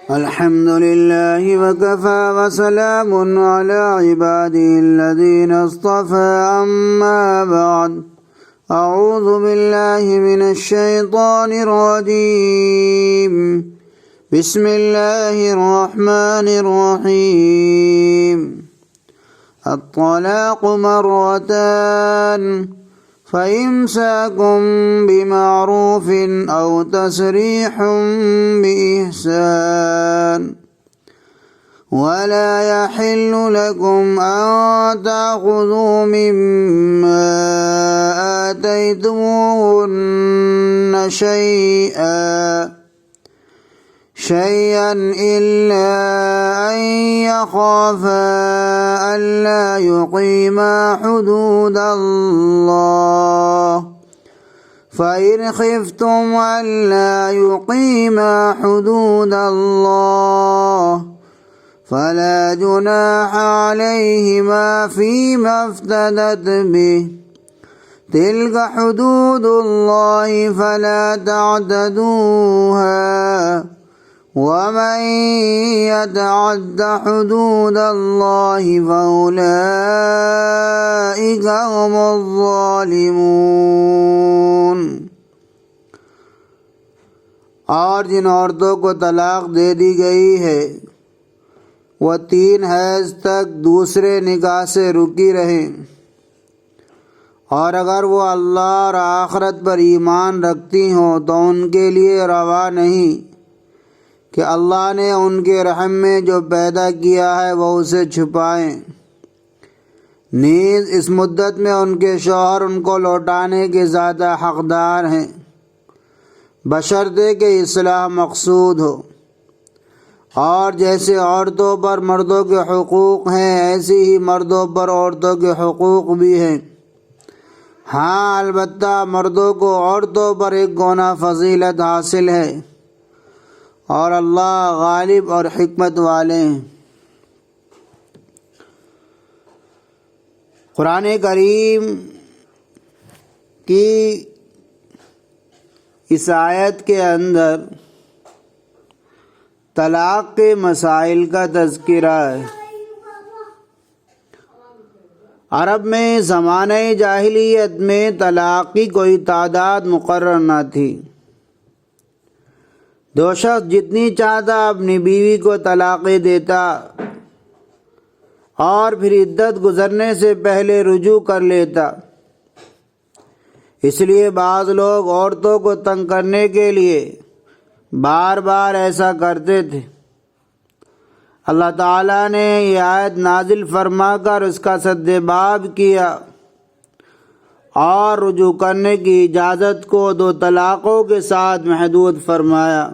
الحمد لله وكفى وسلام على عباده الذين اصطفى أما بعد أعوذ بالله من الشيطان الرجيم بسم الله الرحمن الرحيم الطلاق مرتان فإمساك بمعروف أو تسريح بإحسان ولا يحل لكم أن تأخذوا مما آتيتموهن شيئا إلا أن يخافا ألا يقيما حدود الله فإن خفتم ألا يقيما حدود الله فلا جناح عليهما فيما افتدت به تلك حدود الله فلا تعتدوها ومن يتعد حدود الله فأولئك هم الظالمون۔ اور جن عورتوں کو طلاق دے دی گئی ہے وہ 3 حیض تک دوسرے نکاح سے رکی رہیں، اور اگر وہ اللہ اور آخرت پر ایمان رکھتی ہوں تو ان کے لیے روا نہیں کہ اللہ نے ان کے رحم میں جو پیدا کیا ہے وہ اسے چھپائیں، نیز اس مدت میں ان کے شوہر ان کو لوٹانے کے زیادہ حقدار ہیں، بشرطے کہ اصلاح مقصود ہو۔ اور جیسے عورتوں پر مردوں کے حقوق ہیں ایسے ہی مردوں پر عورتوں کے حقوق بھی ہیں، ہاں البتہ مردوں کو عورتوں پر 1 گنا فضیلت حاصل ہے، اور اللہ غالب اور حکمت والے ہیں۔ قرآن کریم کی اس آیت کے اندر طلاق کے مسائل کا تذکرہ ہے۔ عرب میں زمانہ جاہلیت میں طلاق کی کوئی تعداد مقرر نہ تھی، 2 شخص جتنی چاہتا اپنی بیوی کو طلاقیں دیتا اور پھر عدت گزرنے سے پہلے رجوع کر لیتا۔ اس لیے بعض لوگ عورتوں کو تنگ کرنے کے لیے بار بار ایسا کرتے تھے۔ اللہ تعالیٰ نے یہ آیت نازل فرما کر اس کا سدباب کیا اور رجوع کرنے کی اجازت کو 2 طلاقوں کے ساتھ محدود فرمایا۔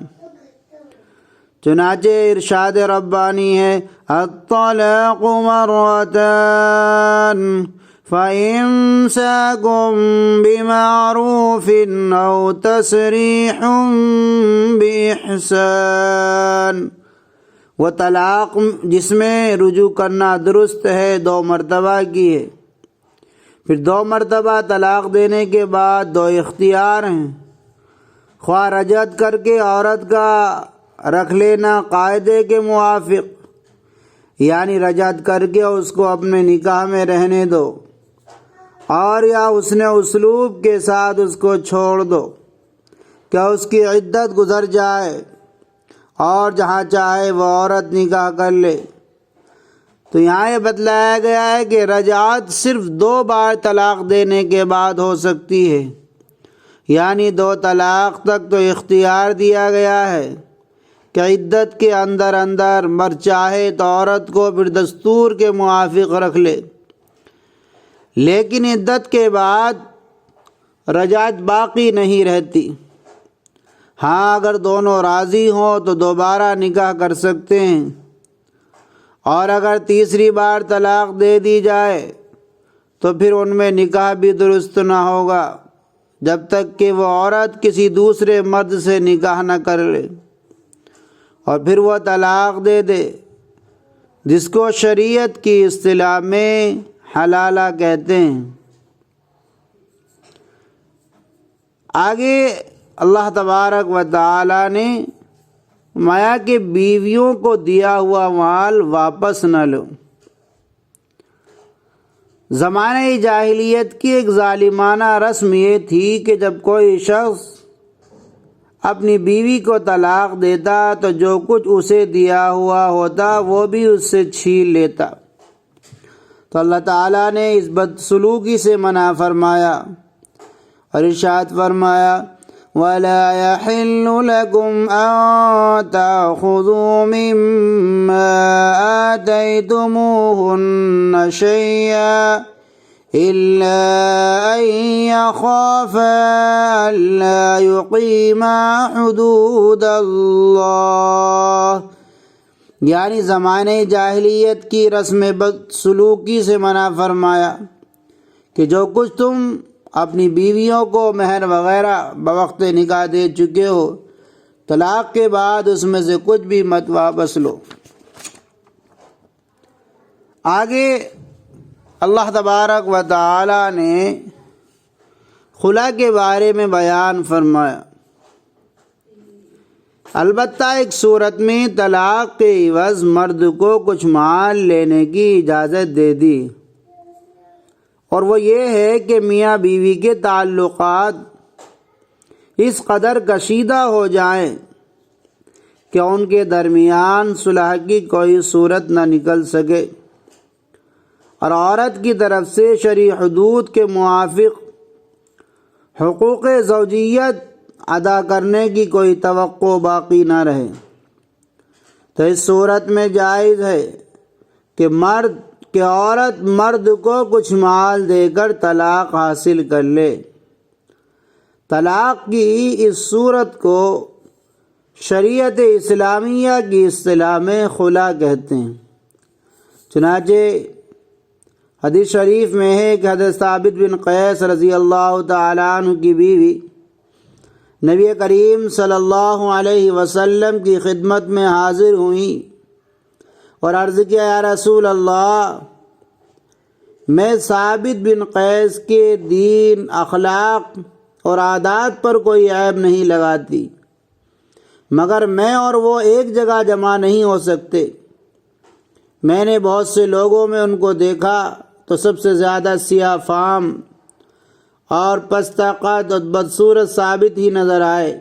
چنانچہ ارشاد ربانی ہے الطلاق مرتان فإمساك بمعروف أو تسريح بإحسان۔ وہ طلاق جس میں رجوع کرنا درست ہے 2 مرتبہ کی ہے، پھر 2 مرتبہ طلاق دینے کے بعد 2 اختیار ہیں، خواہ رجعت کر کے عورت کا رکھ لینا قاعدے کے موافق، یعنی رجعت کر کے اس کو اپنے نکاح میں رہنے دو، اور یا اس نے اسلوب کے ساتھ اس کو چھوڑ دو کہ اس کی عدت گزر جائے اور جہاں چاہے وہ عورت نکاح کر لے۔ تو یہاں یہ بتلایا گیا ہے کہ رجعت صرف 2 بار طلاق دینے کے بعد ہو سکتی ہے، یعنی 2 طلاق تک تو اختیار دیا گیا ہے کہ عدت کے اندر مرد چاہے تو عورت کو پھر دستور کے موافق رکھ لے، لیکن عدت کے بعد رجعت باقی نہیں رہتی۔ ہاں اگر دونوں راضی ہوں تو دوبارہ نکاح کر سکتے ہیں، اور اگر تیسری بار طلاق دے دی جائے تو پھر ان میں نکاح بھی درست نہ ہوگا جب تک کہ وہ عورت کسی دوسرے مرد سے نکاح نہ کر لے اور پھر وہ طلاق دے دے، جس کو شریعت کی اصطلاح میں حلالہ کہتے ہیں۔ آگے اللہ تبارک و تعالی نے مایا کہ بیویوں کو دیا ہوا مال واپس نہ لو۔ زمانہ جاہلیت کی ایک ظالمانہ رسم یہ تھی کہ جب کوئی شخص اپنی بیوی کو طلاق دیتا تو جو کچھ اسے دیا ہوا ہوتا وہ بھی اس سے چھین لیتا۔ تو اللہ تعالیٰ نے اس بدسلوکی سے منع فرمایا اور ارشاد فرمایا وَلَا يَحِلُّ لَكُمْ أَن تَأْخُذُوا مِمَّا آتَيْتُمُوهُنَّ شَيْئًا إِلَّا أَن يَخَافَا أَلَّا يُقِيمَا حُدُودَ اللَّهِ، یعنی زمانہ جاہلیت کی رسم بدسلوکی سے منع فرمایا کہ جو کچھ تم اپنی بیویوں کو مہر وغیرہ بوقت نکاح دے چکے ہو، طلاق کے بعد اس میں سے کچھ بھی مت واپس لو۔ آگے اللہ تبارک و تعالی نے خلا کے بارے میں بیان فرمایا۔ البتہ ایک صورت میں طلاق کے عوض مرد کو کچھ مال لینے کی اجازت دے دی، اور وہ یہ ہے کہ میاں بیوی کے تعلقات اس قدر کشیدہ ہو جائیں کہ ان کے درمیان صلح کی کوئی صورت نہ نکل سکے، اور عورت کی طرف سے شرعی حدود کے موافق حقوق زوجیت ادا کرنے کی کوئی توقع باقی نہ رہے۔ تو اس صورت میں جائز ہے کہ عورت مرد کو کچھ مال دے کر طلاق حاصل کر لے۔ طلاق کی اس صورت کو شریعت اسلامیہ کی اصطلاح میں خلا کہتے ہیں۔ چنانچہ حدیث شریف میں ہے کہ حضرت ثابت بن قیس رضی اللہ تعالیٰ عنہ کی بیوی نبی کریم صلی اللہ علیہ وسلم کی خدمت میں حاضر ہوئیں اور عرض کیا یا رسول اللہ، میں ثابت بن قیس کے دین، اخلاق اور عادات پر کوئی عیب نہیں لگاتی، مگر میں اور وہ ایک جگہ جمع نہیں ہو سکتے۔ میں نے بہت سے لوگوں میں ان کو دیکھا تو سب سے زیادہ سیاہ فام اور پست قد اور بدصورت ثابت ہی نظر آئے۔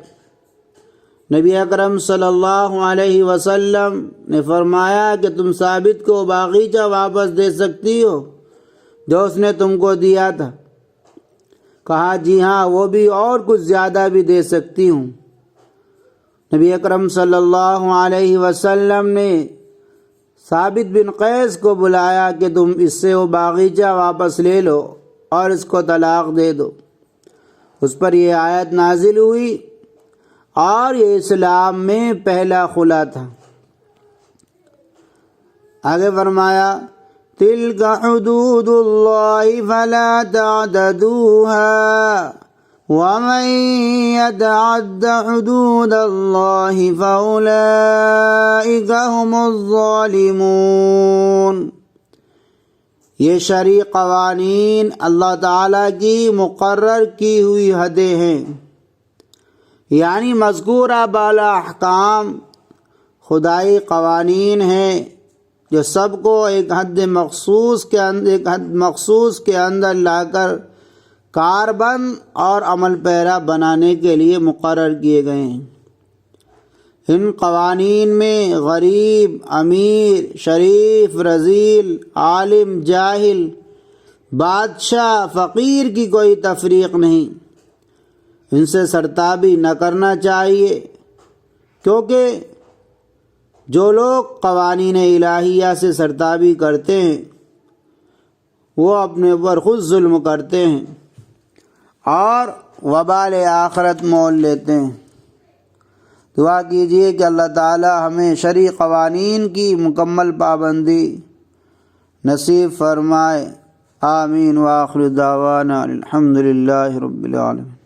نبی اکرم صلی اللہ علیہ وسلم نے فرمایا کہ تم ثابت کو باغیچہ واپس دے سکتی ہو جو اس نے تم کو دیا تھا؟ کہا جی ہاں، وہ بھی اور کچھ زیادہ بھی دے سکتی ہوں۔ نبی اکرم صلی اللہ علیہ وسلم نے ثابت بن قیس کو بلایا کہ تم اس سے وہ باغیچہ واپس لے لو اور اس کو طلاق دے دو۔ اس پر یہ آیت نازل ہوئی اور یہ اسلام میں پہلا خلا تھا۔ آگے فرمایا تلک حدود اللہ فلا تعتدوها ومن يتعد حدود اللہ فاولئک هم الظالمون۔ یہ شرعی قوانین اللہ تعالیٰ کی مقرر کی ہوئی حدیں ہیں، یعنی مذکورہ بالا احکام خدائی قوانین ہیں جو سب کو ایک حد مخصوص کے اندر لا کر کاربند اور عمل پیرا بنانے کے لیے مقرر کیے گئے ہیں۔ ان قوانین میں غریب، امیر، شریف، رذیل، عالم، جاہل، بادشاہ، فقیر کی کوئی تفریق نہیں۔ ان سے سرتابی نہ کرنا چاہیے، کیونکہ جو لوگ قوانین الہیہ سے سرتابی کرتے ہیں وہ اپنے اوپر خود ظلم کرتے ہیں اور وبال آخرت مول لیتے ہیں۔ دعا کیجیے کہ اللہ تعالی ہمیں شرعی قوانین کی مکمل پابندی نصیب فرمائے۔ آمین۔ وآخر دعوانا الحمد للہ رب العالمین۔